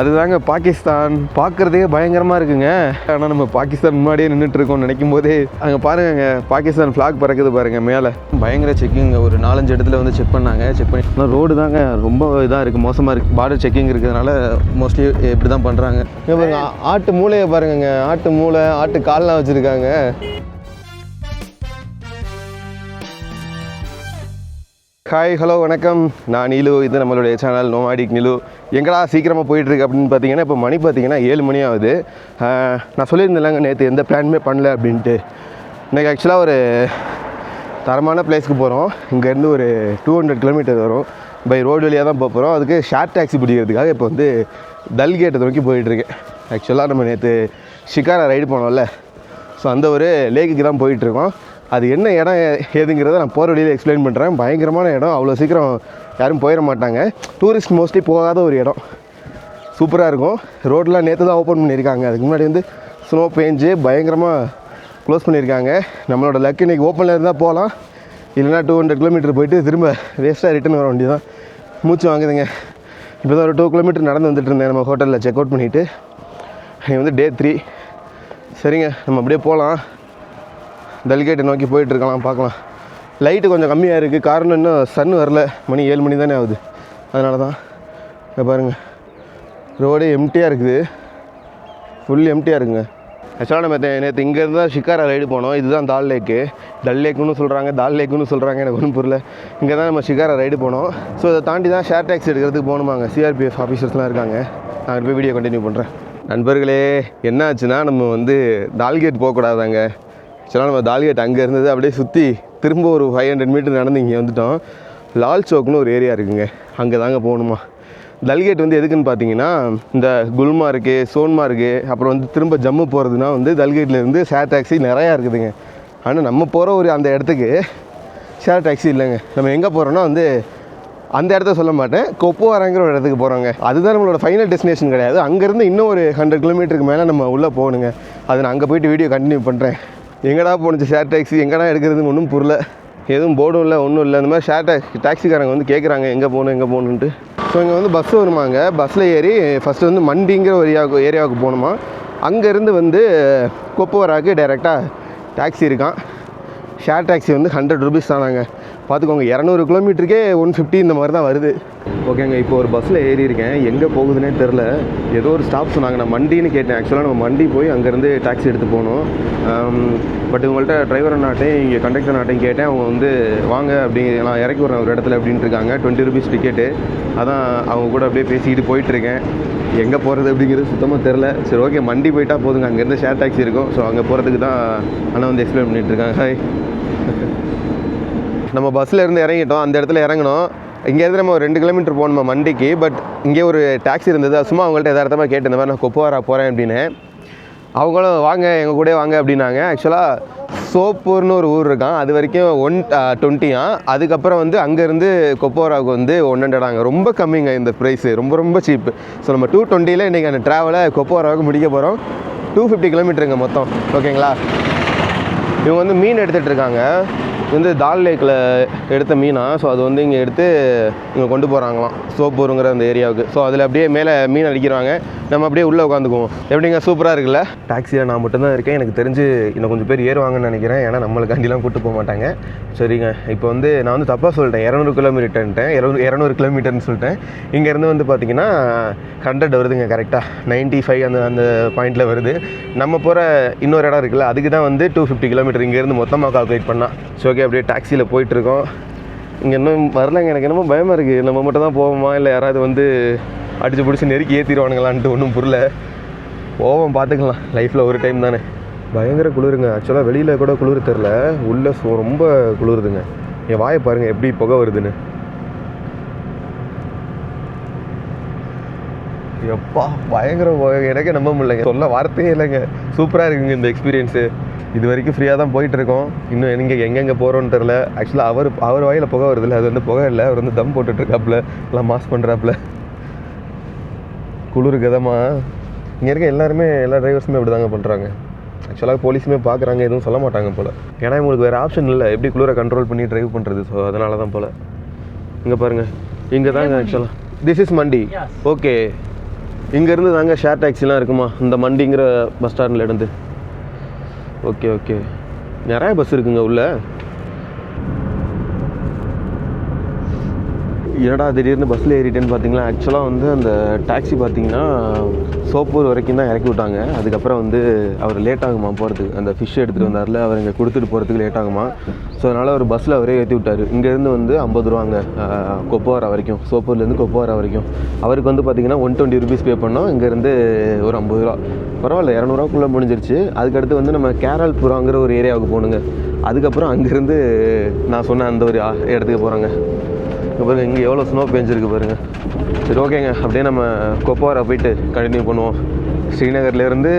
அதுதாங்க பாகிஸ்தான். பார்க்குறதே பயங்கரமாக இருக்குங்க. ஆனால் நம்ம பாகிஸ்தான் முன்னாடியே நின்றுட்டுருக்கோம்னு நினைக்கும் போதே அங்கே பாருங்க பாகிஸ்தான் ஃப்ளாக் பறக்குது பாருங்கள் மேலே. பயங்கர செக்கிங் ஒரு 4-5 இடத்துல வந்து செக் பண்ணாங்க. செக் பண்ணி ஆனால் ரோடு தாங்க ரொம்ப இதாக இருக்குது, மோசமாக இருக்குது. பார்டர் செக்கிங் இருக்கிறதுனால மோஸ்ட்லி இப்படி தான் பண்ணுறாங்க. இங்கே பாருங்க ஆட்டு மூளையை பாருங்க, ஆட்டு மூளை ஆட்டு கால்லாம் வச்சுருக்காங்க. ஹாய் ஹலோ வணக்கம், நான் நீலு. இது நம்மளுடைய சேனல் நோமாடிக் நீலு. எங்கடா சீக்கிரமாக போயிட்டுருக்கு அப்படின்னு பார்த்தீங்கன்னா, இப்போ மணி பார்த்தீங்கன்னா 7 மணி ஆகுது. நான் சொல்லியிருந்தேன்லங்க நேற்று எந்த பிளானுமே பண்ணல அப்படின்ட்டு. இன்றைக்கி ஆக்சுவலாக ஒரு தரமான பிளேஸ்க்கு போகிறோம். இங்கேருந்து ஒரு 200 கிலோமீட்டர் வரும். பை ரோடு வழியாக தான் போகிறோம். அதுக்கு ஷேர் டாக்ஸி பிடிக்கிறதுக்காக இப்போ வந்து டல்கேட்டை நோக்கி போயிட்டுருக்கேன். ஆக்சுவலாக நம்ம நேற்று ஷிகாரா ரைடு போனோம்ல, ஸோ அந்த ஒரு லேக்குக்கு தான் போயிட்டுருக்கோம். அது என்ன இடம் ஏதுங்கிறத நான் போகிற வழியில் எக்ஸ்பிளைன் பண்ணுறேன். பயங்கரமான இடம், அவ்வளோ சீக்கிரம் யாரும் போயிட மாட்டாங்க. டூரிஸ்ட் மோஸ்ட்லி போகாத ஒரு இடம். சூப்பராக இருக்கும். ரோடெலாம் நேற்று தான் ஓப்பன் பண்ணியிருக்காங்க. அதுக்கு முன்னாடி வந்து ஸ்னோ பேஞ்சு பயங்கரமாக க்ளோஸ் பண்ணியிருக்காங்க. நம்மளோட லக் இன்றைக்கி ஓப்பனில் இருந்தால் போகலாம், இல்லைனா 200 கிலோமீட்டர் போயிட்டு திரும்ப வேஸ்ட்டாக ரிட்டன் வர வேண்டியது தான். மூச்சு வாங்குதுங்க. இப்போ தான் ஒரு 2 கிலோமீட்டர் நடந்து வந்துட்டு இருந்தேன் நம்ம ஹோட்டலில் செக் அவுட் பண்ணிவிட்டு. இங்கே வந்து டே 3. சரிங்க, நம்ம அப்படியே போகலாம். டல்கேட்டை நோக்கி போயிட்டுருக்கலாம், பார்க்கலாம். லைட்டு கொஞ்சம் கம்மியாக இருக்குது. காரணம் இன்னும் சன் வரல. மணி 7 மணி தானே ஆகுது. அதனால தான் இங்கே பாருங்கள் ரோடே எம்டியாக இருக்குது, ஃபுல் எம்டியாக இருக்குங்க. ஆக்சுவலாக நம்ம நேற்று இங்கேருந்து தான் ஷிகாரா ரைடு போனோம். இதுதான் தால் லேக்கு. டல் லேக்குன்னு சொல்கிறாங்க, தால் லேக்குன்னு சொல்கிறாங்க, எனக்கு ஒன்றும் புரியல. இங்கே தான் நம்ம ஷிகாரா ரைடு போனோம். ஸோ இதை தாண்டி தான் ஷேர் டாக்ஸி எடுக்கிறதுக்கு போகணுமாங்க. சிஆர்பிஎஃப் ஆஃபீஸர்ஸ்லாம் இருக்காங்க. நான் போய் வீடியோ கண்டினியூ பண்ணுறேன். நண்பர்களே, என்ன ஆச்சுன்னா நம்ம வந்து டால்கேட் போகக்கூடாதாங்க. ஆக்சுவலாக நம்ம டால்கேட் அங்கே இருந்தது அப்படியே சுற்றி திரும்ப ஒரு 500 மீட்டர் நடந்து இங்கே வந்துட்டோம். லால் சௌக்னு ஒரு ஏரியா இருக்குங்க, அங்கே தாங்க போகணுமா. டல்கேட் வந்து எதுக்குன்னு பார்த்தீங்கன்னா, இந்த குல்மார்க்கு, சோன்மார்க்கு, அப்புறம் வந்து திரும்ப ஜம்மு போகிறதுனா வந்து டல்கேட்லேருந்து ஷேர் டாக்ஸி நிறையா இருக்குதுங்க. ஆனால் நம்ம போகிற ஒரு அந்த இடத்துக்கு ஷேர் டாக்ஸி இல்லைங்க. நம்ம எங்கே போகிறோன்னா வந்து அந்த இடத்த சொல்ல மாட்டேன், கொப்புவாராங்கிற ஒரு இடத்துக்கு போகிறோங்க. அதுதான் நம்மளோட ஃபைனல் டெஸ்டினேஷன் கிடையாது. அங்கேருந்து இன்னும் ஒரு 100 கிலோமீட்டருக்கு மேலே நம்ம உள்ளே போகணுங்க. அது நான் அங்கே போய்ட்டு வீடியோ கண்டினியூ பண்ணுறேன். எங்கடா போணுச்சு ஷேர் டாக்ஸி, எங்கடா எடுக்கிறதுன்னு ஒன்றும் புரியல. எதுவும் போர்டும் இல்லை, ஒன்றும் இல்லை. இந்த மாதிரி ஷேர் டாக்ஸிக்காரங்க வந்து கேட்குறாங்க எங்கே போகணுன்ட்டு. ஸோ இங்கே வந்து பஸ் வருமாங்க. பஸ்ஸில் ஏறி ஃபஸ்ட்டு வந்து மண்டிங்கிற ஒரு ஏரியாவுக்கு போகணுமா. அங்கேருந்து வந்து கொப்புவராக்கு டைரெக்டாக டாக்ஸி இருக்கான். ஷேர் டாக்ஸி வந்து 100 ரூபீஸ் தானாங்க. பார்த்துக்கோங்க, 200 கிலோமீட்டருக்கே 150 இந்த மாதிரி தான் வருது. ஓகேங்க, இப்போ ஒரு பஸ்ஸில் ஏறி இருக்கேன். எங்கே போகுதுன்னே தெரில. ஏதோ ஒரு ஸ்டாப் சொன்னாங்க. நான் மண்டின்னு கேட்டேன். ஆக்சுவலாக நம்ம மண்டி போய் அங்கேருந்து டாக்ஸி எடுத்து போகணும். பட் இவங்கள்ட்ட டிரைவர் நாட்டையும் இங்கே கண்டக்டர் நாட்டையும் கேட்டேன். அவங்க வந்து வாங்க அப்படி நான் இறக்கி விட்றேன் ஒரு இடத்துல அப்படின்ட்டு இருக்காங்க. 20 ரூபீஸ் டிக்கெட்டு. அதான் அவங்க கூட அப்படியே பேசிக்கிட்டு போயிட்டுருக்கேன். எங்கே போகிறது அப்படிங்கிறது சுத்தமாக தெரில. சரி ஓகே, மண்டி போயிட்டா போதுங்க, அங்கேருந்து ஷேர் டாக்ஸி இருக்கும். ஸோ அங்கே போகிறதுக்கு தான் அண்ணா வந்து எக்ஸ்பிளைன் பண்ணிகிட்ருக்காங்க. ஹாய். நம்ம பஸ்ஸில் இருந்து இறங்கிட்டோம். அந்த இடத்துல இறங்கணும். இங்கேருந்து நம்ம ஒரு 2 கிலோமீட்டர் போகணுமா மண்டிக்கு. பட் இங்கே ஒரு டாக்ஸி இருந்தது. சும்மா அவங்கள்ட்ட எதார்த்தமாக கேட்டு இந்த மாதிரி நான் கொப்புவாரா போகிறேன் அப்படின்னு. அவங்களும் வாங்க எங்கள் கூட வாங்க அப்படின்னாங்க. ஆக்சுவலாக சோப்பூர்னு ஒரு ஊர் இருக்கான், அது வரைக்கும் 120. அதுக்கப்புறம் வந்து அங்கேருந்து கொப்புவாராவுக்கு வந்து 100. ரொம்ப கம்மிங்க இந்த ப்ரைஸு, ரொம்ப ரொம்ப சீப்பு. ஸோ நம்ம 220 இன்றைக்கி அந்த ட்ராவலை கொப்புவாராவுக்கு முடிக்க போகிறோம். 250 கிலோமீட்டருங்க மொத்தம். ஓகேங்களா. இவங்க வந்து மீன் எடுத்துகிட்டு இருக்காங்க. வந்து தால் லேக்கில் எடுத்த மீனா. ஸோ அது வந்து இங்கே எடுத்து இங்கே கொண்டு போகிறாங்களாம் சோப்பூருங்கிற அந்த ஏரியாவுக்கு. ஸோ அதில் அப்படியே மேலே மீன் அடிக்கிறாங்க. நம்ம அப்படியே உள்ளே உட்காந்துக்குவோம். எப்படிங்க, சூப்பராக இருக்குல்ல. டாக்ஸியில் நான் மட்டும்தான் இருக்கேன். எனக்கு தெரிஞ்சு இன்னும் கொஞ்சம் பேர் ஏறுவாங்கன்னு நினைக்கிறேன். ஏன்னா நம்மளுக்காண்டிலாம் கூட்டு போக மாட்டாங்க. சரிங்க, இப்போ வந்து நான் வந்து தப்பாக சொல்லிட்டேன். 200 கிலோமீட்டர்ன்ட்டேன். 200 கிலோமீட்டர்னு சொல்லிட்டேன். இங்கேருந்து வந்து பார்த்திங்கன்னா 100 வருதுங்க. கரெக்டாக 95 அந்த பாயிண்டில் வருது. நம்ம போகிற இன்னொரு இடம் இருக்குல்ல, அதுக்கு தான் வந்து 250 கிலோமீட்டர் இங்கேருந்து மொத்தமாக கால்குலேட் பண்ணால். ஸோ ஓகே, அப்படியே டாக்ஸியில் போயிட்டுருக்கோம். இங்கே இன்னும் வரலைங்க. எனக்கு என்னமோ பயமாக இருக்குது. நம்ம மட்டும் தான் போவோமா, இல்லை யாராவது வந்து அடித்து பிடிச்சி நெருக்கி ஏற்றிடுவானுங்களான்ட்டு ஒன்றும் புரியல. போவோம், பார்த்துக்கலாம். லைஃப்பில் ஒரு டைம் தானே. பயங்கர குளிருங்க. ஆக்சுவலாக வெளியில் கூட குளிர் தெரில, உள்ளே ரொம்ப குளிருதுங்க. என் வாயை பாருங்கள் எப்படி புகை வருதுன்னு. எப்பா பயங்கர புகை, எனக்கே நம்ப முடியலைங்க. சொல்ல வார்த்தையே இல்லைங்க. சூப்பராக இருக்குங்க இந்த எக்ஸ்பீரியன்ஸு. இது வரைக்கும் ஃப்ரீயாக தான் போயிட்டுருக்கோம். இன்னும் எங்கெங்கே போகிறோன்னு தெரில. ஆக்சுவலாக அவர் வாயில் புகை வருதில்ல, அது வந்து புகை இல்லை, அவர் வந்து தம் போட்டுட்ருக்காப்புல, எல்லாம் மாஸ்க் பண்ணுறாப்புல. குளிர் கதமாக இங்கே இருக்க எல்லாருமே, எல்லா டிரைவர்ஸுமே அப்படி தாங்க பண்ணுறாங்க. ஆக்சுவலாக போலீஸுமே பார்க்குறாங்க, எதுவும் சொல்ல மாட்டாங்க போல். ஏன்னா உங்களுக்கு வேறு ஆப்ஷன் இல்லை, எப்படி குளிரை கண்ட்ரோல் பண்ணி ட்ரைவ் பண்ணுறது. ஸோ அதனால தான் போல். இங்கே பாருங்கள், இங்கே தாங்க ஆக்சுவலாக திஸ் இஸ் மண்டி. ஓகே, இங்கேருந்து தாங்க ஷேர் டாக்ஸிலாம் இருக்குமா இந்த மண்டிங்கிற பஸ் ஸ்டாண்டில் இருந்து. ஓகே ஓகே, நிறைய பஸ் இருக்குங்க உள்ள. என்னடா திடீர்னு பஸ்ஸில் ஏறிட்டேன்னு பார்த்தீங்களா, ஆக்சுவலாக வந்து அந்த டாக்ஸி பார்த்தீங்கன்னா சோப்பூர் வரைக்கும் தான் இறக்கி விட்டாங்க. அதுக்கப்புறம் வந்து அவர் லேட் ஆகுமா போகிறதுக்கு, அந்த ஃபிஷ் எடுத்துகிட்டு வந்தார்ல அவர் இங்கே கொடுத்துட்டு போகிறதுக்கு லேட் ஆகுமா. ஸோ அதனால் அவர் பஸ்ஸில் அவரே ஏற்றி விட்டார். இங்கேருந்து வந்து 50 ரூபாங்க கொப்போரா வரைக்கும், சோப்பூர்லேருந்து கொப்போரா வரைக்கும். அவருக்கு வந்து பார்த்தீங்கன்னா 120 ருபீஸ் பே பண்ணோம், இங்கேருந்து ஒரு 50 ரூபா. பரவாயில்ல, 200 முடிஞ்சிருச்சு. அதுக்கடுத்து வந்து நம்ம கேரல்புராங்கிற ஒரு ஏரியாவுக்கு போகணுங்க. அதுக்கப்புறம் அங்கேருந்து நான் சொன்ன அந்த ஒரு இடத்துக்கு போகிறோங்க. இங்கே பாருங்கள், இங்கே எவ்வளோ ஸ்னோ பெஞ்சிருக்கு பாருங்கள். சரி ஓகேங்க, அப்படியே நம்ம கொப்போரா போயிட்டு கண்டினியூ பண்ணுவோம். ஸ்ரீநகர்லேருந்து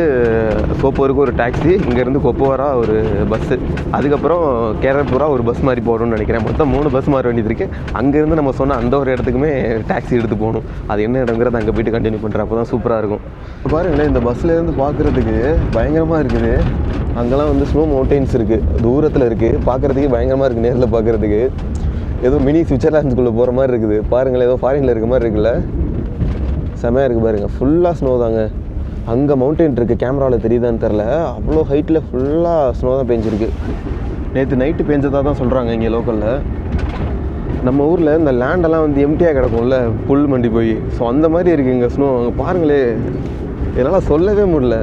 சோப்பூருக்கு ஒரு டாக்ஸி, இங்கேருந்து கொப்போரா ஒரு பஸ்ஸு, அதுக்கப்புறம் கேரல்புரா ஒரு பஸ் மாதிரி போகணும்னு நினைக்கிறேன். மொத்தம் 3 பஸ் மாற வேண்டியது இருக்குது. அங்கேருந்து நம்ம சொன்ன அந்த ஒரு இடத்துக்குமே டாக்ஸி எடுத்து போகணும். அது என்ன இடங்கிறத அங்கே போய்ட்டு கண்டினியூ பண்ணுறேன், அப்போ தான் சூப்பராக இருக்கும். இப்போ பாருங்களேன், இந்த பஸ்லேருந்து பார்க்குறதுக்கு பயங்கரமாக இருக்குது. அங்கெல்லாம் வந்து ஸ்னோ மவுண்டெயின்ஸ் இருக்குது, தூரத்தில் இருக்குது, பார்க்குறதுக்கு பயங்கரமாக இருக்குது. நேரில் பார்க்குறதுக்கு ஏதோ மினி சுவிட்சர்லாந்துக்குள்ளே போகிற மாதிரி இருக்குது. பாருங்களேன், ஏதோ ஃபாரினில் இருக்க மாதிரி இருக்குல்ல, செமையாக இருக்குது பாருங்கள். ஃபுல்லாக ஸ்னோ தாங்க. அங்கே மவுண்டெயின் இருக்குது, கேமராவில் தெரியுதான்னு தெரில, அவ்வளோ ஹைட்டில் ஃபுல்லாக ஸ்னோ தான் பெஞ்சிருக்கு. நேற்று நைட்டு பெஞ்சதாக தான் சொல்கிறாங்க இங்கே லோக்கலில். நம்ம ஊரில் இந்த லேண்டெல்லாம் வந்து எம்டியாக கிடக்கும்ல, புல் மண்டி போய், ஸோ அந்த மாதிரி இருக்குது இங்கே ஸ்னோ. அங்கே பாருங்களே, என்னால் சொல்லவே முடியல,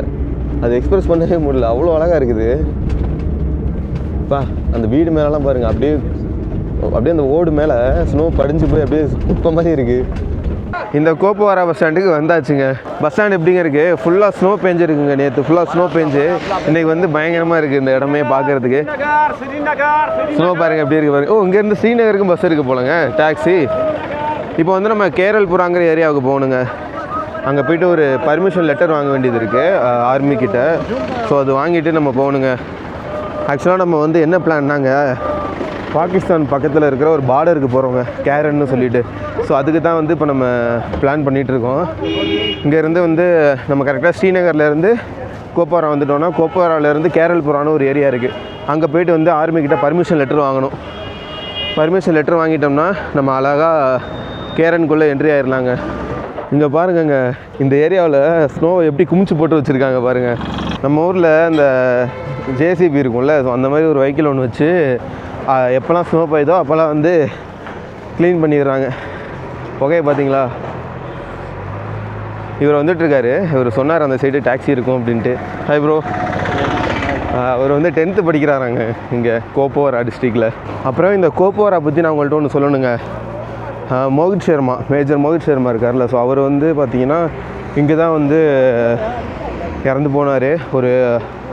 அது எக்ஸ்பிரஸ் பண்ணவே முடியல, அவ்வளோ அழகாக இருக்குது. பா அந்த வீடு மேலெலாம் பாருங்கள், அப்படியே அந்த ஓடு மேலே ஸ்னோ படிஞ்சு போய் அப்படியே குப்பை மாதிரி இருக்குது. இந்த கோப்போரா பஸ் ஸ்டாண்டுக்கு வந்தாச்சுங்க. பஸ் ஸ்டாண்ட் எப்படிங்க இருக்குது, ஃபுல்லாக ஸ்னோ பெஞ்சிருக்குங்க. நேற்று ஃபுல்லாக ஸ்னோ பெஞ்சு இன்றைக்கி வந்து பயங்கரமாக இருக்குது இந்த இடமே பார்க்குறதுக்கு. ஸ்னோ பாருங்கள் எப்படி இருக்குது பாருங்கள். ஓ, இங்கேருந்து ஸ்ரீநகருக்கும் பஸ் இருக்குது போலங்க, டாக்ஸி. இப்போ வந்து நம்ம கேரல்புராங்கிற ஏரியாவுக்கு போகணுங்க. அங்கே போய்ட்டு ஒரு பர்மிஷன் லெட்டர் வாங்க வேண்டியது இருக்குது ஆர்மிக்கிட்ட. ஸோ அது வாங்கிட்டு நம்ம போகணுங்க. ஆக்சுவலாக நம்ம வந்து என்ன பிளான்னாங்க, பாகிஸ்தான் பக்கத்தில் இருக்கிற ஒரு பார்டருக்கு போகிறோங்க, கேரன்னு சொல்லிட்டு. ஸோ அதுக்கு தான் வந்து இப்போ நம்ம பிளான் பண்ணிகிட்ருக்கோம். இங்கேருந்து வந்து நம்ம கரெக்டாக ஸ்ரீநகர்லேருந்து கோப்போரா வந்துட்டோம்னா, கோப்போராவிலேருந்து கேரல்புரான்னு ஒரு ஏரியா இருக்குது. அங்கே போய்ட்டு வந்து ஆர்மிக்கிட்ட பர்மிஷன் லெட்டர் வாங்கணும். பர்மிஷன் லெட்டர் வாங்கிட்டோம்னா நம்ம அழகாக கேரனுக்குள்ளே என்ட்ரி ஆயிடலாங்க. இங்கே பாருங்கங்க, இந்த ஏரியாவில் ஸ்னோ எப்படி குமிச்சு போட்டு வச்சுருக்காங்க பாருங்கள். நம்ம ஊரில் இந்த ஜேசிபி இருக்கும்ல, ஸோ அந்த மாதிரி ஒரு வெஹிக்கிள் ஒன்று வச்சு எப்போல்லாம் ஸ்னோ பெய்யுதோ அப்போல்லாம் வந்து க்ளீன் பண்ணிடுறாங்க. புகையை பார்த்தீங்களா, இவர் வந்துட்டுருக்காரு. இவர் சொன்னார் அந்த சைடு டாக்ஸி இருக்கும் அப்படின்ட்டு. Hi bro. அவர் வந்து 10th படிக்கிறாராங்க இங்கே கோப்போரா டிஸ்ட்ரிக்டில். அப்புறம் இந்த கோப்போரா பற்றி நான் உங்கள்கிட்ட ஒன்று சொல்லணுங்க. மோகித் சர்மா, மேஜர் மோகித் சர்மா இருக்கார்ல, ஸோ அவர் வந்து பார்த்திங்கன்னா இங்கே தான் வந்து இறந்து போனார் ஒரு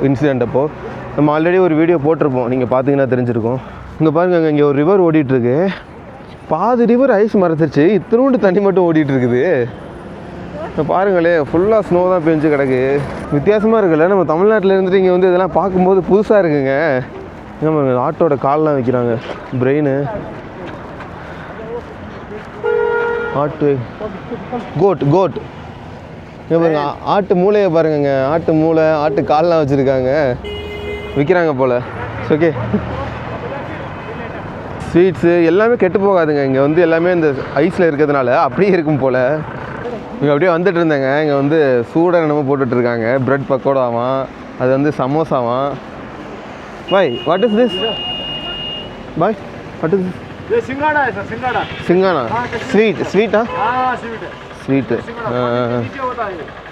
இன்சிடெண்ட் அப்போது. நம்ம ஆல்ரெடி ஒரு வீடியோ போட்டிருப்போம், நீங்கள் பார்த்தீங்கன்னா தெரிஞ்சிருக்கும். இங்கே பாருங்க, இங்கே ஒரு ரிவர் ஓடிட்டுருக்கு. பாதி ரிவர் ஐஸ் மறைச்சிருச்சு, இத்தினோண்டு தண்ணி மட்டும் ஓடிட்டுருக்குது. பாருங்களே, ஃபுல்லாக ஸ்னோ தான் பெஞ்சு கிடக்கு. வித்தியாசமாக இருக்குல்ல, நம்ம தமிழ்நாட்டில் இருந்துட்டு இங்கே வந்து இதெல்லாம் பார்க்கும்போது புதுசாக இருக்குங்க. பாருங்க, ஆட்டோட கால்லாம் வைக்கிறாங்க, பிரெயின் ஆட்டு கோட் இங்கே பாருங்க, ஆட்டு மூளையை பாருங்கங்க, ஆட்டு மூளை, ஆட்டு கால்லாம் வச்சுருக்காங்க, விற்கிறாங்க போல். ஓகே, ஸ்வீட்ஸு எல்லாமே கெட்டு போகாதுங்க. இங்கே வந்து எல்லாமே இந்த ஐஸில் இருக்கிறதுனால அப்படியே இருக்கும் போல். இங்கே அப்படியே வந்துட்டு இருந்தேங்க, இங்கே வந்து சூடாக என்னமோ போட்டுட்ருக்காங்க. ப்ரெட் பக்கோடாவான், அது வந்து சமோசாவான். பாய், வாட் இஸ் திஸ்? பாய், வாட் இஸ் திஸ்? சிங்கானா ஸ்வீட்டா? ஸ்வீட்டு.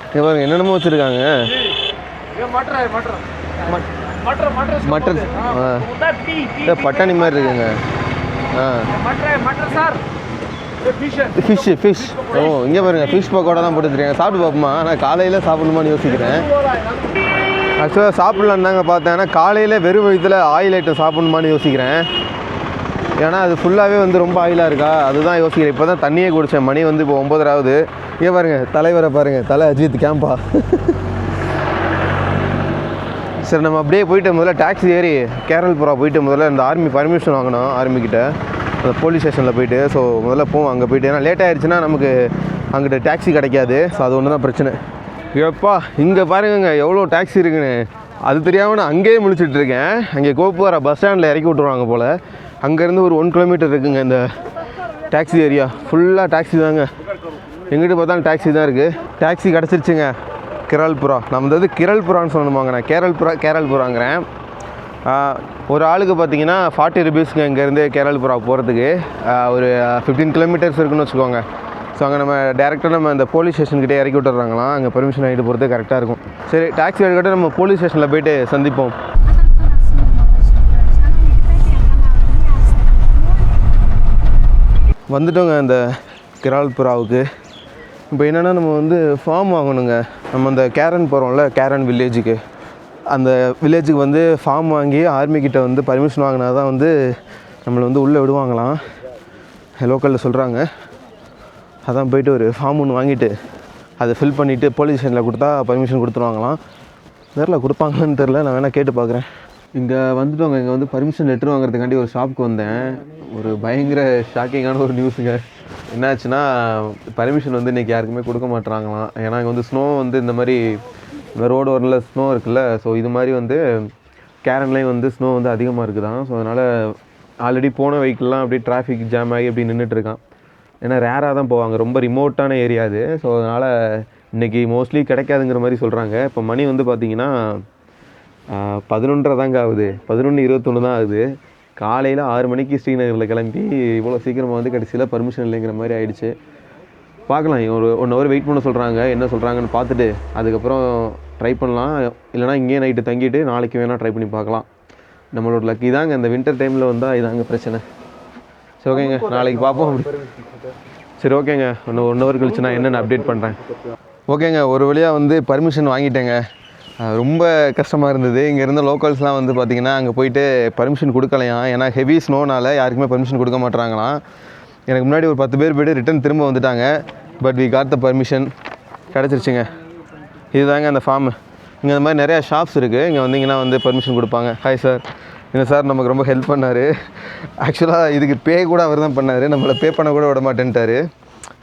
இங்கே பாருங்க, என்னென்னமோ வச்சுருக்காங்க. மட்டர் பட்டாணி மாதிரி இருக்குங்க. ஃபிஷ். ஓ, இங்கே பாருங்க, ஃபிஷ் பக்கோடா தான் போட்டு வச்சுருக்காங்க. சாப்பிட்டு பார்ப்போமா? ஆனால் காலையில் சாப்பிடணுமான்னு யோசிக்கிறேன். ஆக்சுவலாக சாப்பிட்லான்னு தாங்க பார்த்தேன், ஆனால் காலையில் வெறும் வயிற்றில் ஆயில் ஐட்டம் சாப்பிடணுமான்னு யோசிக்கிறேன். ஏன்னா அது ஃபுல்லாகவே வந்து ரொம்ப ஆயிலாக இருக்கா, அதுதான் யோசிக்கிறேன். இப்போ தான் தண்ணியே குடித்தேன், மணி வந்து இப்போ 9 ஆகுது. இங்கே பாருங்கள், தலைவரை பாருங்கள், தலை அஜித் கேம்பா. சரி, நம்ம அப்படியே போயிட்டு முதல்ல டாக்ஸி ஏறி கேரல்புரா போயிட்டு முதல்ல இந்த ஆர்மி பர்மிஷன் வாங்கணும், ஆர்மிக்கிட்ட அந்த போலீஸ் ஸ்டேஷனில் போயிட்டு. ஸோ முதல்ல போவோம் அங்கே போயிட்டு, ஏன்னா லேட் ஆகிடுச்சுன்னா நமக்கு அங்கிட்ட டாக்ஸி கிடைக்காது. ஸோ அது ஒன்று தான் பிரச்சனை. எப்பா இங்கே பாருங்கங்க எவ்வளோ டாக்ஸி இருக்குன்னு, அது தெரியாமல் நான் அங்கேயே முழிச்சிட்ருக்கேன். அங்கே கோப்போரா பஸ் ஸ்டாண்டில் இறக்கி விட்ருவாங்க போல். அங்கேருந்து ஒரு 1 கிலோமீட்டர் இருக்குங்க இந்த டாக்ஸி ஏரியா, ஃபுல்லாக டாக்ஸி தாங்க. எங்கிட்ட பார்த்தாலும் டாக்ஸி தான் இருக்குது. டாக்ஸி கிடச்சிருச்சுங்க. கிரால்புரா, நம்ம வந்து கிரல்புரான்னு சொல்லணுமாங்க, நான் கேரல்புராங்கிறேன். ஒரு ஆளுக்கு பார்த்தீங்கன்னா 40 ருபீஸ்க்கு இங்கேருந்து கேரல்புரா போகிறதுக்கு. ஒரு 15 கிலோமீட்டர்ஸ் இருக்குன்னு வச்சுக்கோங்க. ஸோ அங்கே நம்ம டேரெக்டாக நம்ம அந்த போலீஸ் ஸ்டேஷன்கிட்டே இறக்கி விட்டுறாங்களாம். அங்கே பர்மிஷன் வாங்கிட்டு போகிறது கரெக்டாக இருக்கும். சரி, டாக்ஸி எடுக்கட்டும், நம்ம போலீஸ் ஸ்டேஷனில் போய்ட்டு சந்திப்போம். வந்துட்டோங்க அந்த கிரால்புராவுக்கு. இப்போ என்னென்னா நம்ம வந்து ஃபார்ம் வாங்கணுங்க. நம்ம அந்த கேரன் போகிறோம்ல, கேரன் வில்லேஜுக்கு, அந்த வில்லேஜுக்கு வந்து ஃபார்ம் வாங்கி ஆர்மிக்கிட்ட வந்து பர்மிஷன் வாங்கினா தான் வந்து நம்மளை வந்து உள்ளே விடுவாங்களாம், லோக்கலில் சொல்கிறாங்க. அதான் போய்ட்டு ஒரு ஃபார்ம் ஒன்று வாங்கிட்டு அதை ஃபில் பண்ணிவிட்டு போலீஸ் ஸ்டேஷனில் கொடுத்தா பர்மிஷன் கொடுத்துருவாங்களாம். நேரில் கொடுப்பாங்கன்னு தெரில, நான் வேணால் கேட்டு பார்க்குறேன். இங்கே வந்துட்டோங்க. இங்கே வந்து பர்மிஷன் லெட்டர் வாங்குறதுக்காண்டி ஒரு ஷாப்புக்கு வந்தேன். ஒரு பயங்கர ஷாக்கிங்கான ஒரு நியூஸுங்க. என்னாச்சுன்னா, பர்மிஷன் வந்து இன்றைக்கி யாருக்குமே கொடுக்க மாட்டுறாங்களாம். ஏன்னா இங்கே வந்து ஸ்னோ வந்து இந்த மாதிரி ரோடு வரல ஸ்னோ இருக்குல்ல, ஸோ இது மாதிரி வந்து கேரன்லேயும் வந்து ஸ்னோ வந்து அதிகமாக இருக்குதான். ஸோ அதனால் ஆல்ரெடி போன வெஹிக்கிள்லாம் அப்படியே டிராஃபிக் ஜாம் ஆகி அப்படி நின்றுட்டுருக்கான். ஏன்னா ரேராக தான் போவாங்க, ரொம்ப ரிமோட்டான ஏரியா அது. ஸோ அதனால் இன்றைக்கி மோஸ்ட்லி கிடைக்காதுங்கிற மாதிரி சொல்கிறாங்க. இப்போ மணி வந்து பார்த்திங்கன்னா 11:30 தாங்க ஆகுது, 11:21 தான் ஆகுது. காலையில் 6 மணிக்கு ஸ்ரீநகரில் கிளம்பி இவ்வளோ சீக்கிரமாக வந்து கடைசியில் பர்மிஷன் இல்லைங்கிற மாதிரி ஆகிடுச்சு. பார்க்கலாம், ஒரு 1 ஹவர் வெயிட் பண்ண சொல்கிறாங்க. என்ன சொல்கிறாங்கன்னு பார்த்துட்டு அதுக்கப்புறம் ட்ரை பண்ணலாம். இல்லைனா இங்கேயே நைட்டு தங்கிட்டு நாளைக்கு வேணால் ட்ரை பண்ணி பார்க்கலாம். நம்மளோட லக்கி தாங்க, இந்த வின்டர் டைமில் வந்தால் இதாங்க பிரச்சனை. சரி ஓகேங்க, நாளைக்கு பார்ப்போம். சரி ஓகேங்க, இன்னும் 1 ஹவர் கழிச்சு நான் என்னென்ன அப்டேட் பண்ணுறேன். ஓகேங்க, ஒரு வழியாக வந்து பர்மிஷன் வாங்கிட்டேங்க. ரொம்ப கஷ்டமாக இருந்தது. இங்கே இருந்த லோக்கல்ஸ்லாம் வந்து பார்த்திங்கன்னா அங்கே போயிட்டு பர்மிஷன் கொடுக்கலையாம். ஏன்னா ஹெவி ஸ்னோனால் யாருக்குமே பர்மிஷன் கொடுக்க மாட்டுறாங்களாம். எனக்கு முன்னாடி ஒரு 10 பேர் போய்ட்டு ரிட்டன் திரும்ப வந்துட்டாங்க. But we got the permission, கிடச்சிருச்சுங்க. இதுதாங்க அந்த ஃபார்மு. இங்கே இந்த மாதிரி நிறையா ஷாப்ஸ் இருக்குது. இங்கே வந்தீங்கன்னா வந்து பர்மிஷன் கொடுப்பாங்க. ஹாய் சார், இந்த சார் நமக்கு ரொம்ப ஹெல்ப் பண்ணார். ஆக்சுவலாக இதுக்கு பே கூட அவர் தான் பண்ணார், நம்மளை பே பண்ண கூட விட மாட்டேன்ட்டார்.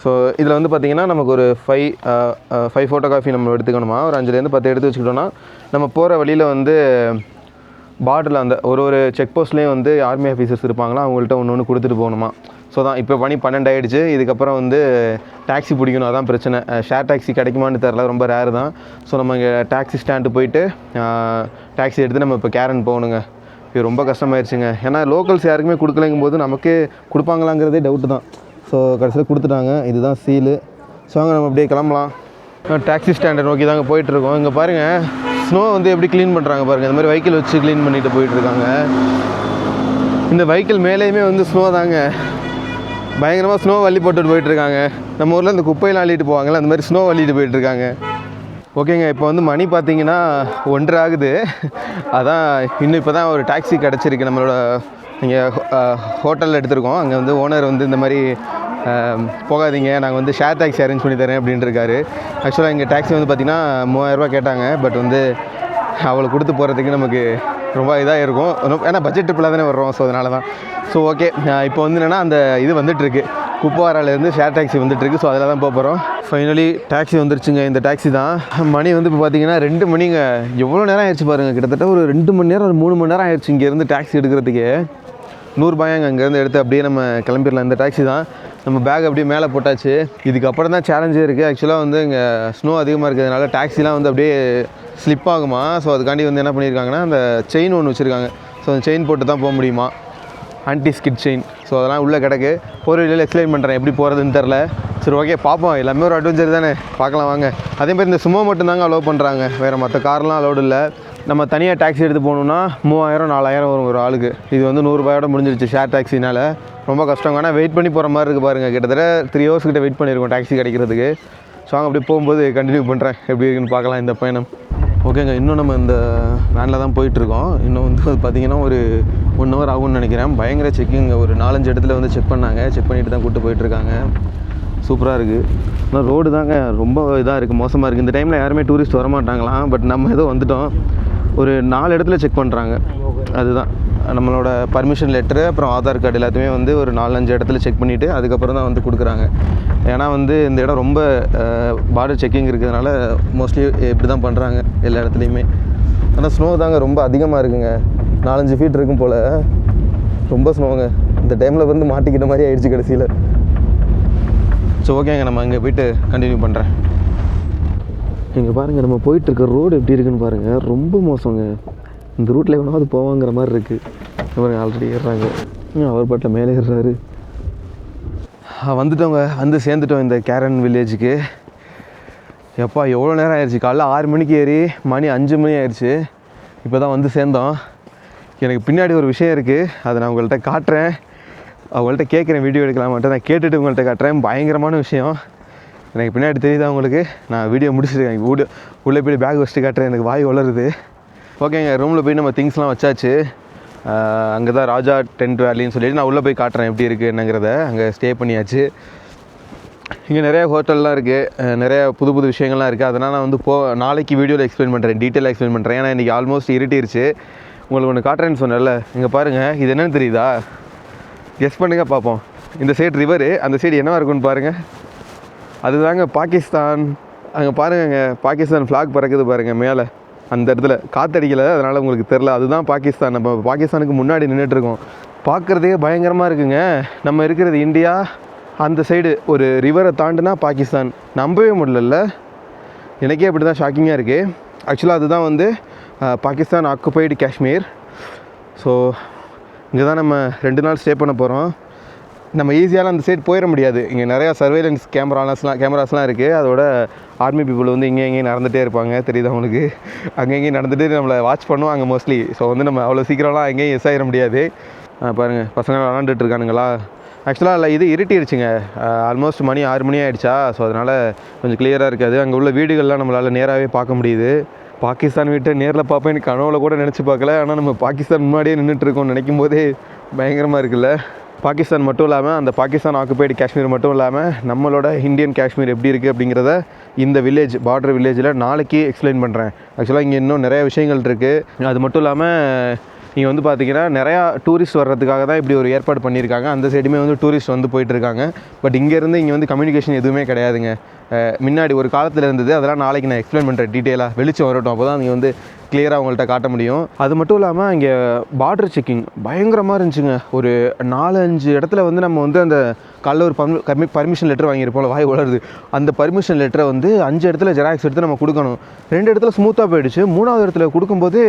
ஸோ இதில் வந்து பார்த்திங்கன்னா நமக்கு ஒரு 5 ஃபோட்டோ காஃபி நம்ம எடுத்துக்கணுமா. ஒரு 5லேருந்து 10 எடுத்து வச்சுக்கிட்டோன்னா நம்ம போகிற வழியில் வந்து பார்டரில் அந்த ஒரு செக் போஸ்ட்லேயும் வந்து ஆர்மி ஆஃபீஸர்ஸ் இருப்பாங்களா, அவங்கள்ட்ட ஒன்று கொடுத்துட்டு போகணுமா. ஸோ தான் இப்போ மணி 12 ஆகிடுச்சு. இதுக்கப்புறம் வந்து டாக்ஸி பிடிக்கணும், அதான் பிரச்சனை. ஷேர் டாக்ஸி கிடைக்குமான்னு தெரில, ரொம்ப ரேர் தான். ஸோ நம்ம இங்கே டாக்ஸி ஸ்டாண்டு போயிட்டு டாக்ஸி எடுத்து நம்ம இப்போ கேரன் போகணுங்க. இது ரொம்ப கஷ்டமாயிருச்சுங்க. ஏன்னா லோக்கல்ஸ் யாருக்குமே கொடுக்கலைங்கும் போது நமக்கு கொடுப்பாங்களாங்கிறதே டவுட்டு தான். ஸோ கடைசியில் கொடுத்துட்டாங்க. இதுதான் சீலு. ஸோ அங்கே நம்ம அப்படியே கிளம்பலாம். டாக்ஸி ஸ்டாண்டை நோக்கி தாங்க போயிட்டுருக்கோம். இங்கே பாருங்கள், ஸ்னோ வந்து எப்படி க்ளீன் பண்ணுறாங்க பாருங்கள். இந்த மாதிரி வெஹிக்கிள் வச்சு க்ளீன் பண்ணிட்டு போயிட்டுருக்காங்க. இந்த வெஹிக்கிள் மேலேயுமே வந்து ஸ்னோ தாங்க, பயங்கரமாக ஸ்னோ வள்ளி போட்டுட்டு போயிட்டுருக்காங்க. நம்ம ஊரில் இந்த குப்பையெல்லாம் அள்ளிட்டு போவாங்கள்ல, அந்த மாதிரி ஸ்னோ வள்ளிட்டு போயிட்டுருக்காங்க. ஓகேங்க, இப்போ வந்து மணி பார்த்திங்கன்னா 1:30 ஆகுது. அதான் இன்னும் இப்போ தான் ஒரு டாக்ஸி கிடச்சிருக்கு. நம்மளோட இங்கே ஹோட்டலில் எடுத்திருக்கோம். அங்கே வந்து ஓனர் வந்து இந்த மாதிரி போகாதீங்க, நாங்கள் வந்து ஷேர் டாக்ஸி அரேஞ்ச் பண்ணி தரேன் அப்படின்ட்டு இருக்காரு. ஆக்சுவலாக இங்கே டாக்ஸி வந்து பார்த்திங்கன்னா 3000 ரூபா கேட்டாங்க. பட் வந்து அவளை கொடுத்து போகிறதுக்கு நமக்கு ரொம்ப இதாக இருக்கும். ஏன்னா பட்ஜெட் ட்ரிப்பில் தானே வர்றோம். ஸோ அதனால தான். ஸோ ஓகே, இப்போ வந்து என்னென்னா அந்த இது வந்துட்டுருக்கு, குப்பவாராலேருந்து ஷேர் டாக்ஸி வந்துட்டுருக்கு. ஸோ அதில் தான் போக போகிறோம். ஃபைனலி டாக்ஸி வந்துருச்சுங்க. இந்த டாக்ஸி தான். மணி வந்து இப்போ பார்த்திங்கன்னா 2 மணிங்க. எவ்வளோ நேரம் ஆயிடுச்சு பாருங்கள், கிட்டத்தட்ட ஒரு 2 மணி நேரம், ஒரு 3 மணி நேரம் ஆயிடுச்சு இங்கேருந்து டாக்ஸி எடுக்கிறதுக்கே. 100 ரூபாயாங்க அங்கேருந்து எடுத்து அப்படியே நம்ம கிளம்பிடலாம். இந்த டாக்ஸி தான். நம்ம பேக் அப்படியே மேலே போட்டாச்சு. இதுக்கப்புறம் தான் சேலஞ்சே இருக்குது. ஆக்சுவலாக வந்து இங்கே ஸ்னோ அதிகமாக இருக்கிறதுனால டாக்ஸிலாம் வந்து அப்படியே ஸ்லிப் ஆகுமா. ஸோ அதுக்காண்டி வந்து என்ன பண்ணியிருக்காங்கன்னா அந்த செயின் ஒன்று வச்சுருக்காங்க. ஸோ அந்த செயின் போட்டு தான் போக முடியுமா, ஆன்டி ஸ்கிட் செயின். ஸோ அதெல்லாம் உள்ளே கிடக்கு. ஒரு வழியில் எக்ஸ்பிளைன் பண்ணுறேன் எப்படி போகிறதுன்னு தெரில. சரி ஓகே, பார்ப்போம். எல்லாமே ஒரு அட்வென்ச்சர் தானே, பார்க்கலாம் வாங்க. அதேமாதிரி இந்த சுமோ மட்டும்தாங்க அலோவ் பண்ணுறாங்க, வேறு மற்ற கார்லாம் அலோடு இல்லை. நம்ம தனியாக டாக்ஸி எடுத்து போகணுன்னா 3000-4000 வரும் ஒரு ஆளுக்கு. இது வந்து 100 ரூபாயோட முடிஞ்சிருச்சு ஷேர் டாக்ஸினால். ரொம்ப கஷ்டம். ஆனால் வெயிட் பண்ணி போகிற மாதிரி இருக்குது பாருங்கள். கிட்டத்தட்ட 3 ஹவர்ஸ் கிட்ட வெயிட் பண்ணியிருக்கோம் டாக்ஸி கிடைக்கிறதுக்கு. ஸோ அங்கே அப்படியே போகும்போது கண்டினியூ பண்ணுறேன், எப்படி இருக்குன்னு பார்க்கலாம் இந்த பயணம். ஓகேங்க, இன்னும் நம்ம இந்த வேனில் தான் போயிட்டுருக்கோம். இன்னும் வந்து பார்த்திங்கன்னா ஒரு 1 ஹவர் ஆகும்னு நினைக்கிறேன். பயங்கர செக்கிங், ஒரு 4-5 இடத்துல வந்து செக் பண்ணாங்க. செக் பண்ணிவிட்டு தான் கூப்பிட்டு போயிட்டுருக்காங்க. சூப்பராக இருக்குது. ஆனால் ரோடு தாங்க ரொம்ப இதாக இருக்குது, மோசமாக இருக்குது. இந்த டைமில் யாருமே டூரிஸ்ட் வரமாட்டாங்களாம். பட் நம்ம ஏதோ வந்துவிட்டோம். ஒரு 4 இடத்துல செக் பண்ணுறாங்க. அதுதான் நம்மளோட பர்மிஷன் லெட்டரு, அப்புறம் ஆதார் கார்டு எல்லாத்தையுமே வந்து ஒரு 4-5 இடத்துல செக் பண்ணிவிட்டு அதுக்கப்புறம் தான் வந்து கொடுக்குறாங்க. ஏன்னா வந்து இந்த இடம் ரொம்ப பார்டர் செக்கிங் இருக்கிறதுனால மோஸ்ட்லி இப்படி தான் பண்ணுறாங்க எல்லா இடத்துலையுமே. ஆனால் ஸ்னோ தாங்க ரொம்ப அதிகமாக இருக்குங்க. 4-5 ஃபீட் இருக்கும் போல். ரொம்ப ஸ்னோங்க. இந்த டைமில் வந்து மாட்டிக்கிட்ட மாதிரி ஆயிடுச்சு கடைசியில். ஸோ ஓகேங்க, நம்ம அங்கே போயிட்டு கண்டினியூ பண்ணுறேன். இங்கே பாருங்கள், நம்ம போயிட்டுருக்க ரோடு எப்படி இருக்குன்னு பாருங்கள். ரொம்ப மோசங்க. இந்த ரூட்டில் எவனாவது போவாங்கிற மாதிரி இருக்குது. பாருங்க, ஆல்ரெடி ஏறுறாங்க. அவர் பாட்டில் மேலே ஏறுறாரு. வந்துட்டோங்க, வந்து சேர்ந்துட்டோம் இந்த கேரன் வில்லேஜுக்கு. எப்பா எவ்வளோ நேரம் ஆயிடுச்சு. காலைல 6 மணிக்கு ஏறி மணி 5 மணி ஆயிடுச்சு. இப்போ தான் வந்து சேர்ந்தோம். எனக்கு பின்னாடி ஒரு விஷயம் இருக்குது, அதை நான் உங்கள்கிட்ட காட்டுறேன். அவங்கள்ட்ட கேட்குறேன், வீடியோ எடுக்கலாமான்ட்டு. நான் கேட்டுட்டு உங்கள்கிட்ட காட்டுறேன். பயங்கரமான விஷயம். எனக்கு பின்னாடி தெரியுதா உங்களுக்கு? நான் வீடியோ முடிச்சுருக்கேன். உள்ளே போய் பேக் வச்சுட்டு காட்டுறேன். எனக்கு வாய் வளருது. ஓகேங்க, ரூமில் போய் நம்ம திங்ஸ்லாம் வச்சாச்சு. அங்கே தான் ராஜா டென்ட் வேலின்னு சொல்லிட்டு நான் உள்ளே போய் காட்டுறேன் எப்படி இருக்குது என்னங்கிறத. அங்கே ஸ்டே பண்ணியாச்சு. இங்கே நிறைய ஹோட்டல்லாம் இருக்குது, நிறைய புது புது விஷயங்கள்லாம் இருக்குது. அதனால் நான் வந்து நாளைக்கு வீடியோவில் எக்ஸ்பிளைன் பண்ணுறேன், டீட்டெயிலாக எக்ஸ்பிளைன் பண்ணுறேன். ஏன்னா இன்றைக்கி ஆல்மோஸ்ட் இருட்டிருச்சு. உங்களுக்கு ஒன்று காட்டுறேன்னு சொன்னேன்ல, இங்கே பாருங்கள். இது என்னென்னு தெரியுதா? கெஸ் பண்ணுங்கள் பார்ப்போம். இந்த சைடு ரிவரு, அந்த சைடு என்னவா இருக்குன்னு பாருங்கள். அதுதாங்க பாகிஸ்தான். அங்கே பாருங்கங்க, பாகிஸ்தான் ஃப்ளாக் பறக்குது பாருங்கள் மேலே. அந்த இடத்துல காற்றடிக்கலை, அதனால் உங்களுக்கு தெரில. அதுதான் பாகிஸ்தான். நம்ம பாகிஸ்தானுக்கு முன்னாடி நின்றுட்டுருக்கோம். பார்க்குறதே பயங்கரமாக இருக்குங்க. நம்ம இருக்கிறது இந்தியா, அந்த சைடு ஒரு ரிவரை தாண்டினா பாகிஸ்தான். நம்பவே முடியல. எனக்கே அப்படி தான் ஷாக்கிங்காக இருக்குது. ஆக்சுவலாக அதுதான் வந்து பாகிஸ்தான் ஆக்குபைடு காஷ்மீர். ஸோ இங்கே தான் நம்ம 2 நாள் ஸ்டே பண்ண போகிறோம். நம்ம ஈஸியாலாம் அந்த சைடு போயிட முடியாது. இங்கே நிறையா சர்வேலன்ஸ் கேமராஸ்லாம் இருக்குது. அதோட ஆர்மி பீப்புள் வந்து இங்கேயும் நடந்துகிட்டே இருப்பாங்க. தெரியுது அவங்களுக்கு? அங்கேயும் நடந்துகிட்டு நம்மளை வாட்ச் பண்ணுவாங்க மோஸ்ட்லி. ஸோ வந்து நம்ம அவ்வளோ சீக்கிரம்லாம் அங்கேயும் எஸ் ஆகிட முடியாது. பாருங்கள், பசங்க விளாண்டுட்டு இருக்கானுங்களா? ஆக்சுவலாக இல்லை, இது இருட்டிடுச்சுங்க. ஆல்மோஸ்ட் மணி 6 மணி ஆகிடுச்சா. ஸோ அதனால் கொஞ்சம் கிளியராக இருக்காது. அங்கே உள்ள வீடுகள்லாம் நம்மளால் நேராகவே பார்க்க முடியுது. பாகிஸ்தான் வீட்டை நேரில் பார்ப்பேன் எனக்கு கனவுல கூட நினச்சி பார்க்கல. ஆனால் நம்ம பாகிஸ்தான் முன்னாடியே நின்றுட்டுருக்கோம். நினைக்கும் போதே பயங்கரமாக இருக்குல்ல. பாகிஸ்தான் மட்டும் இல்லாமல், அந்த பாகிஸ்தான் ஆக்குபைடு காஷ்மீர் மட்டும் இல்லாமல், நம்மளோட இந்தியன் காஷ்மீர் எப்படி இருக்குது அப்படிங்கிறத இந்த வில்லேஜ், பார்டர் வில்லேஜில் நாளைக்கு எக்ஸ்பிளைன் பண்ணுறேன். ஆக்சுவலாக இங்கே இன்னும் நிறையா விஷயங்கள் இருக்குது. அது மட்டும் இல்லாமல் இங்கே வந்து பார்த்திங்கன்னா நிறையா டூரிஸ்ட் வர்றதுக்காக தான் இப்படி ஒரு ஏற்பாடு பண்ணியிருக்காங்க. அந்த சைடுமே வந்து டூரிஸ்ட் வந்து போயிட்டுருக்காங்க. பட் இங்கேருந்து இங்கே வந்து கம்யூனிகேஷன் எதுவுமே கிடையாதுங்க. முன்னாடி ஒரு காலத்தில் இருந்தது. அதெல்லாம் நாளைக்கு நான் எக்ஸ்பிளைன் பண்ணுறேன் டீட்டெயிலாக. வெளிச்சம் வரட்டும், அப்போ தான் நீங்கள் வந்து கிளியராக உங்கள்கிட்ட காட்ட முடியும். அது மட்டும் இல்லாமல் இங்கே பார்டர் செக்கிங் பயங்கரமாக இருந்துச்சுங்க. ஒரு 4-5 இடத்துல வந்து நம்ம வந்து அந்த காலைல ஒரு பர்மிஷன் லெட்டர் வாங்கியிருப்போம்ல, வாய் வளருது. அந்த பர்மிஷன் லெட்டரை வந்து 5 இடத்துல ஜெராக்ஸ் எடுத்து நம்ம கொடுக்கணும். 2 இடத்துல ஸ்மூத்தாக போயிடுச்சு. 3வது இடத்துல கொடுக்கும்போது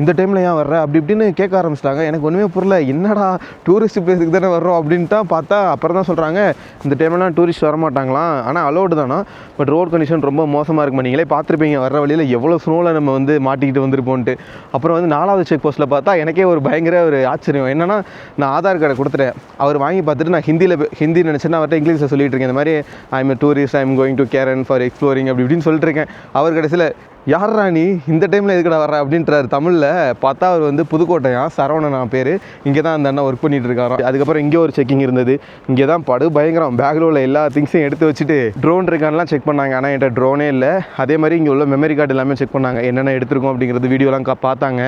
இந்த டைமில் ஏன் வர்ற அப்படி இப்படின்னு கேட்க ஆரம்பிச்சிட்டாங்க. எனக்கு ஒன்றுமே புரியல. என்னடா டூரிஸ்ட் பிளேஸுக்கு தானே வர்றோம் அப்படின்ட்டு தான் பார்த்தா, அப்புறம் தான் சொல்கிறாங்க இந்த டைம்லாம் டூரிஸ்ட் வரமாட்டாங்களாம். ஆனால் அலோடு தானா. பட் ரோட் கண்டிஷன் ரொம்ப மோசமாக இருக்கும். நீங்களே பார்த்துருப்பீங்க வர்ற வழியில் எவ்வளோ ஸ்னோவில் நம்ம வந்து மாட்டிக்கிட்டு வந்துருப்போன்ட்டு. அப்புறம் வந்து 4வது செக் போஸ்ட்டில் பார்த்தா எனக்கே ஒரு பயங்கர ஒரு ஆச்சரியம். என்னென்னா, நான் ஆதார் கார்டை கொடுத்துட்டேன். அவர் வாங்கி பார்த்துட்டு நான் ஹிந்தி நினச்சேன்னா அவர்கிட்ட இங்கிலீஷில் சொல்லிட்டு இருக்கேன். இந்த மாதிரி I am tourist, I am going to கேரன் ஃபார் எக்ஸ்ப்ளோரிங் அப்படி இப்படின்னு சொல்லிட்டு இருக்கேன். அவர் கடைசியில் யாரா நீ இந்த டைமில் எதுக்கடா வர்ற அப்படின்றார் தமிழில். பார்த்தா அவர் வந்து புதுக்கோட்டையா, சரவணன் பேர். இங்கே தான் அந்த அண்ணா ஒர்க் பண்ணிகிட்டு இருக்காராம். அதுக்கப்புறம் இங்கே ஒரு செக்கிங் இருந்தது. இங்கே தான் படு பயங்கரம். பேக்கில் உள்ள எல்லா திங்ஸையும் எடுத்து வச்சுட்டு ட்ரோன் இருக்கான்லாம் செக் பண்ணாங்க. ஆனால் என்கிட்ட ட்ரோனே இல்லை. அதே மாதிரி இங்கே உள்ள மெமரி கார்டு எல்லாமே செக் பண்ணாங்க. என்னென்ன எடுத்துருக்கோம் அப்படிங்கிறது வீடியோலாம் பார்த்தாங்க.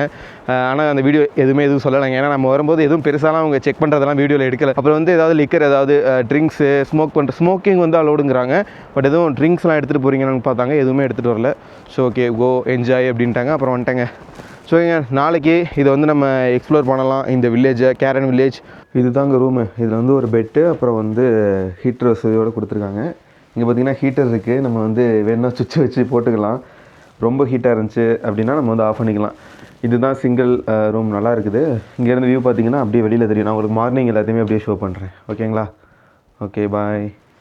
ஆனால் அந்த வீடியோ எதுவும் சொல்லலைங்க. ஏன்னா நம்ம வரும்போது எதுவும் பெருசாலாம் அவங்க செக் பண்ணுறதெல்லாம் வீடியோவில் எடுக்கலை. அப்புறம் வந்து ஏதாவது லிக்கர், ஏதாவது ட்ரிங்க்ஸு, ஸ்மோக்கிங் வந்து அலோடுங்கிறாங்க. பட் எதுவும் ட்ரிங்க்ஸ்லாம் எடுத்துகிட்டு போகிறீங்கன்னு பார்த்தாங்க. எதுவுமே எடுத்துகிட்டு வரல. ஸோ ஓகே, கோ என்ஜாய் அப்படின்ட்டாங்க. அப்புறம் வந்துட்டேங்க. ஸோ இங்கே நாளைக்கு இதை வந்து நம்ம எக்ஸ்ப்ளோர் பண்ணலாம், இந்த வில்லேஜை, கேரன் வில்லேஜ். இது தாங்க ரூமு. இதில் வந்து ஒரு பெட்டு, அப்புறம் வந்து ஹீட்டர் வசதியோடு கொடுத்துருக்காங்க. இங்கே பார்த்திங்கன்னா ஹீட்டர் இருக்குது. நம்ம வந்து வேணால் சுவிட்ச் வச்சு போட்டுக்கலாம். ரொம்ப ஹீட்டாக இருந்துச்சு அப்படின்னா நம்ம வந்து ஆஃப் பண்ணிக்கலாம். இதுதான் சிங்கிள் ரூம், நல்லா இருக்குது. இங்கேருந்து வியூ பார்த்திங்கன்னா அப்படியே வெளியில் தெரியும். நான் உங்களுக்கு மார்னிங் எல்லாத்தையுமே அப்படியே ஷோ பண்ணுறேன். ஓகேங்களா? ஓகே, பாய்.